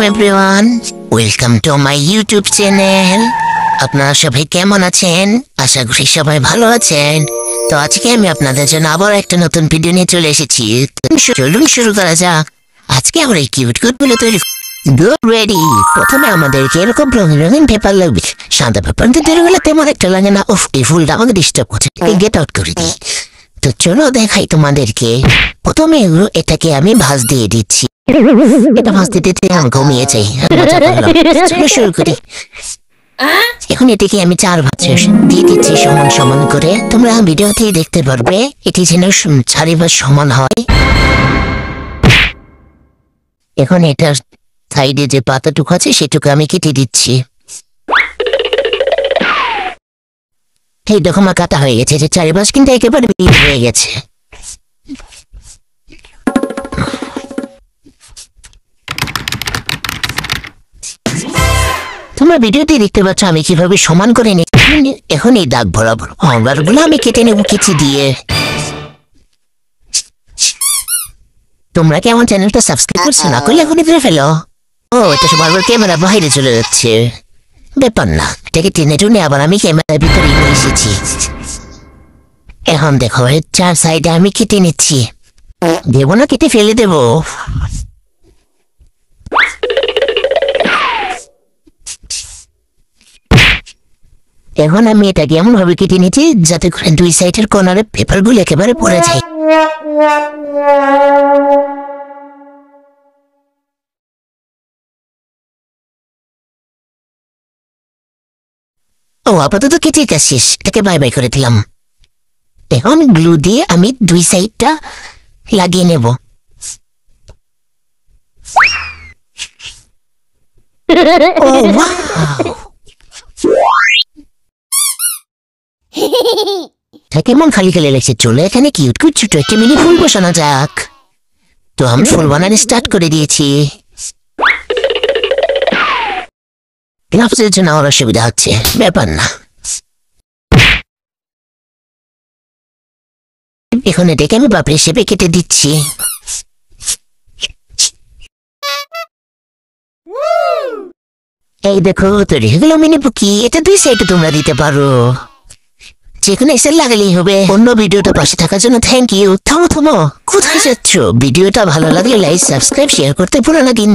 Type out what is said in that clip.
Everyone, welcome to my YouTube channel. আপনারা সবাই কেমন আছেন? আশা করি সবাই ভালো আছেন। তো আজকে আমি আপনাদের জন্য আবার একটা নতুন ভিডিও নিয়ে চলে এসেছি। চলুন শুরু করা যাক। আজকে আমরা এই কিউট গুলো তৈরি গুড রেডি। প্রথমে আমাদেরকে এরকম রঙিন রঙিন পেপার লাগবে। সাদা পেপার দিয়ে তৈরি হলে তেমন একটা লাগে না। উফ, এই ফুলটা আমাকে ডিস্টার্ব করছে, গেট আউট করে দিই। তো চলো দেখাই তোমাদেরকে। প্রথমে এটাকে আমি ভাঁজ দিয়ে দিচ্ছি। এটা ভাঁজ দিতে আমি ঘুমিয়ে যাই। চলো শুরু করি। এখন এটিকে আমি 4 ভাঁজ দিয়ে দিচ্ছি সমান সমান করে। তোমরা ভিডিওতেই দেখতে পারবে এটি যেন 4 ভাঁজ সমান হয়। এখন এটার সাইডে যে পাতাটুকু আছে সেটুকু আমি কেটে দিচ্ছি। এই দেখো আমার কাটা হয়ে গেছে, যে 4 ভাঁজ কিন্তু একেবারে হয়ে গেছে। তোমরা ভিডিওতে দেখতে পাচ্ছ আমি কিভাবে সমান করে নিই। এখন এই দাগ বরাবর গুলো আমি কেটে নেবো কেচি দিয়ে। তোমরা কি আমার চ্যানেলটা সাবস্ক্রাইব করছো? না করলে এখনই করে ফেলো। ও, এটা বারবার ক্যামেরা বাইরে চলে যাচ্ছে। ব্যাপার না, এটাকে টেনে টুনে আবার আমি ক্যামেরার ভিতরে নিয়ে এসেছি। এখন দেখো 4 সাইডে আমি কেটে নিচ্ছি। দেবো না কেটে ফেলে দেবো। এখন আমি এটাকে এমন ভাবে কেটে নিচ্ছি যাতে করে 2 সাইডের কর্নারে পেপার গুলো একেবারে পড়ে যায়। ও, আপাতত কেটে শেষ। এটাকে বাই বাই করে দিলাম। এখন গ্লু দিয়ে আমি 2 সাইডটা লাগিয়ে নেব। ও কেমন খালি খালি লাগছে। চলো এখানে কিউট কিউট ছোট একটা মিনি ফুল বসানো যাক। তো আমি ফুল বানানো স্টার্ট করে দিয়েছি। গ্লাভসের জন্য আমার অসুবিধা হচ্ছে, ব্যাপার না। এখন এটাকে আমি বাপরে হিসেবে কেটে দিচ্ছি। এই দেখো তৈরি হয়ে গেল মিনি পুকি। এটা 2 সাইডে তোমরা দিতে পারো, যেখানে এসে লাগালেই হবে। অন্য ভিডিওটা পাশে থাকার জন্য থ্যাংক ইউ। থামো থামো, কোথায় যাচ্ছ? ভিডিওটা ভালো লাগলে লাইক সাবস্ক্রাইব শেয়ার করতে ভুলো না।